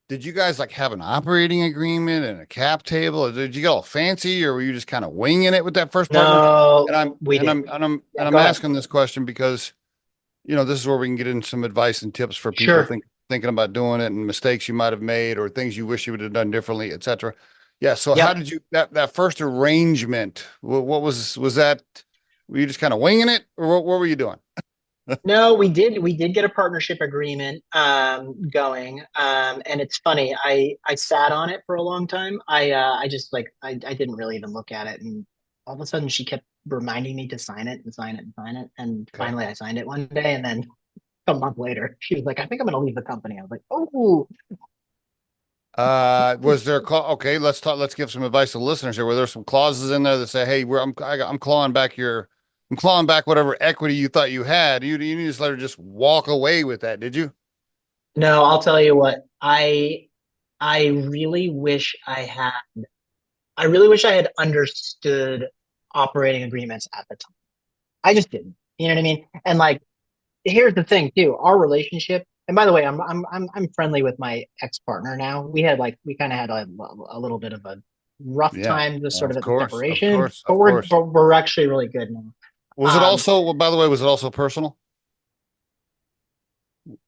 did you guys like have an operating agreement and a cap table? Or did you get all fancy, or were you just kind of winging it with that first partner? No, And I'm we and did. I'm and I'm Yeah, and I'm go ahead. asking this question because this is where we can get into some advice and tips for people Sure. thinking about doing it and mistakes you might have made or things you wish you would have done differently, etc. Yeah. So how Yep. did you that first arrangement? What was that? Were you just kind of winging it, or what were you doing? No, we did get a partnership agreement going. And it's funny, I sat on it for a long time. I just like I didn't really even look at it, and all of a sudden she kept reminding me to sign it and sign it and sign it. And Okay. finally I signed it one day, and then a month later she was like, I think I'm gonna leave the company. I was like, oh Was there okay, let's talk, let's give some advice to listeners here. Were there some clauses in there that say, hey, I'm clawing back I'm clawing back whatever equity you thought you had. You just let her just walk away with that, did you? no, I'll tell you what, I really wish I had understood operating agreements at the time. I just didn't. You know what I mean? And like, here's the thing too, our relationship. And by the way, I'm friendly with my ex partner now. We kind of had a little bit of a rough Yeah. time, just sort of Of at the course, of separation, course, of course. but we're actually really good now. Was it Um, also, well, by the way, was it also personal?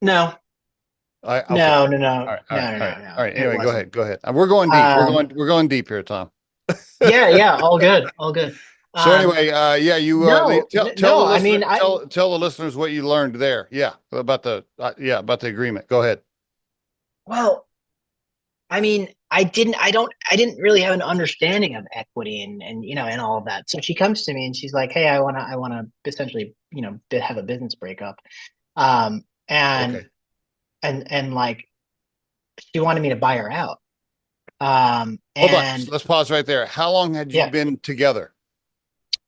no, Okay. no, no, no, All right, all right, no, no, all no, right, all no. right. It Anyway, go wasn't. ahead, go ahead. We're going deep. Um, We're going deep here, Tom. yeah, yeah, all good, all good. So Um, anyway, yeah, you no, tell the no. I listener mean, I tell the listeners what you learned there. Yeah, about the about the agreement. Go ahead. well, I mean, I didn't really have an understanding of equity and and all of that. So she comes to me and she's like, "Hey, I want to essentially, have a business breakup." Um, and Okay. and like she wanted me to buy her out. Hold on. And Let's pause right there. How long had you yeah, been together?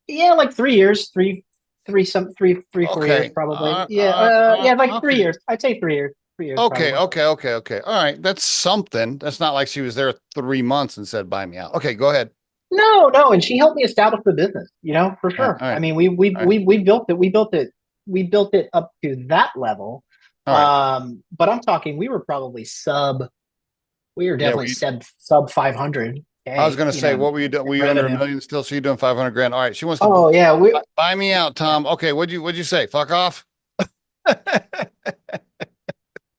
yeah, like 3 years, three, 4 years Okay. probably. Yeah, yeah, like three Okay. years. I'd say 3 years, 3 years Okay. probably. Okay. Okay. Okay. All right. That's something. That's not like she was there 3 months and said, "Buy me out." Okay. Go ahead. No, no, and she helped me establish the business, for All right. sure. All I right. mean, we All right. we we built it up to that level. All right. But I'm talking, we were Yeah. definitely sub I was 500K, gonna say, what were you doing? Were in you under a revenue. million still? So you're doing 500 grand. All right. She wants to Oh yeah, buy me out, yeah. Tom. Okay. What'd you say? Fuck off.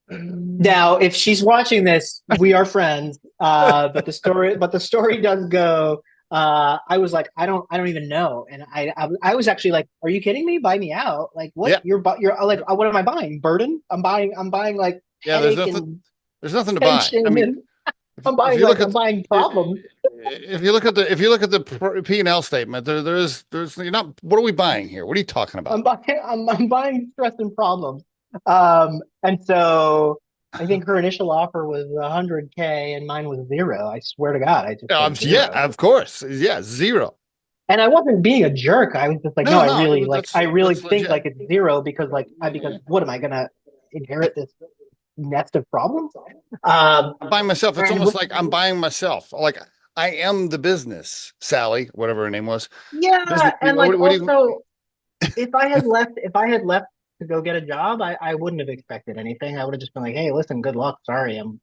Now, if she's watching this, we are friends. But the story does go. I was like, I don't even know, and I was actually like, are you kidding me? Buy me out? Like, what? Yeah. You're like, what am I buying? Burden? I'm buying like Yeah. There's headache nothing. and There's nothing to buy. I tension, mean, and I'm buying problems. if you look at the P and L statement, there's you're not. What are we buying here? What are you talking about? I'm buying stress and problems. And so I think her initial offer was 100K and mine was zero. I swear to God, I just said Yeah, zero. of course. Yeah, zero. And I wasn't being a jerk. I was just like, no, No, no, I really that's think legit. like it's zero because because Yeah. what am I gonna inherit this nest of problems? Um, I'm buying myself. It's and almost like I'm buying myself. Like I am the business, Sally, whatever her name was. Business. yeah, and like What do you? also, if I had left to go get a job, I wouldn't have expected anything. I would have just been like, hey, listen, good luck. Sorry, I'm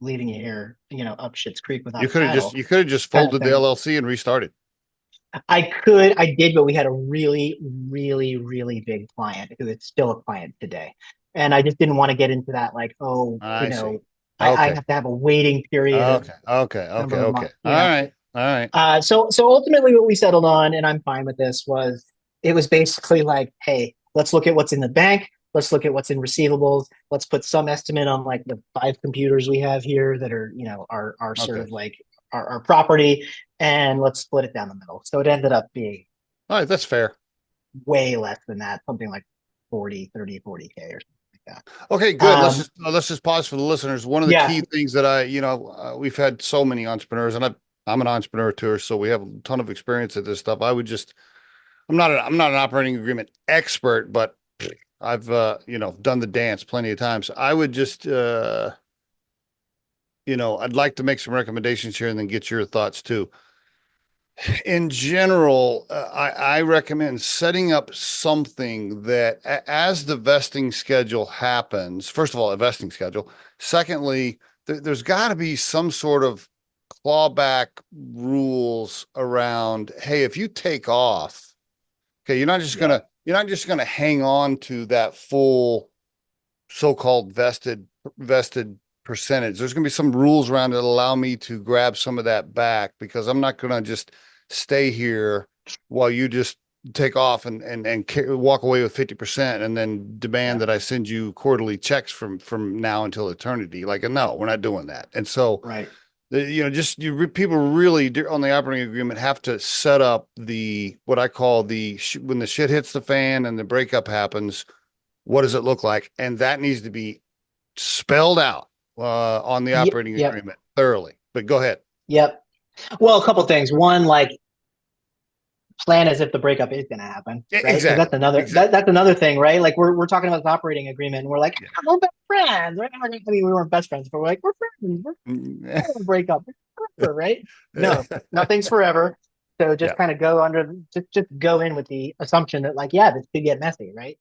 leaving you here, up Shit's Creek without a paddle, You could have just kind of folded the thing. LLC and restarted. I did, but we had a really, really, really big client who is still a client today. And I just didn't want to get into that, like, oh, I see. I Okay. have to have a waiting period of Okay. Okay. Okay. number of Okay. months, All right. All right. So ultimately what we settled on, and I'm fine with this, was it was basically like, hey, let's look at what's in the bank. Let's look at what's in receivables. Let's put some estimate on like the 5 computers we have here that are, are sort Okay. of like our property, and let's split it down the middle. So it ended up being All right. That's fair. way less than that, something like 40 or something like Okay, that. good. Let's just pause for the listeners. One of the Yeah, key things that we've had so many entrepreneurs, and I'm an entrepreneur too, so we have a ton of experience at this stuff. I'm not an operating agreement expert, but I've done the dance plenty of times. I would just I'd like to make some recommendations here and then get your thoughts too. In general, I recommend setting up something that as the vesting schedule happens, first of all, a vesting schedule. Secondly, there's got to be some sort of clawback rules around, hey, if you take off, okay, Yeah. you're not just gonna hang on to that full so-called vested percentage. There's going to be some rules around it that allow me to grab some of that back because I'm not going to just stay here while you just take off and walk away with 50% and then demand Yeah. that I send you quarterly checks from now until eternity. Like, no, we're not doing that. And so, Right. people really on the operating agreement have to set up what I call when the shit hits the fan and the breakup happens, what does it look like? And that needs to be spelled out on the Yep. operating Yep. agreement thoroughly. But go ahead. Yep. Well, a couple things. One, like plan as if the breakup is going to happen, right? Because Exactly. Exactly. that's another thing, right? Like we're talking about this operating agreement, and we're like, Yeah. "Ah, we're best friends, right? I mean, we weren't best friends, but we're like, we're friends. We're Mm. going to break up forever, right? No, nothing's forever. So Yeah. just kind of go under, just go in with the assumption that, like, yeah, this could get messy, right?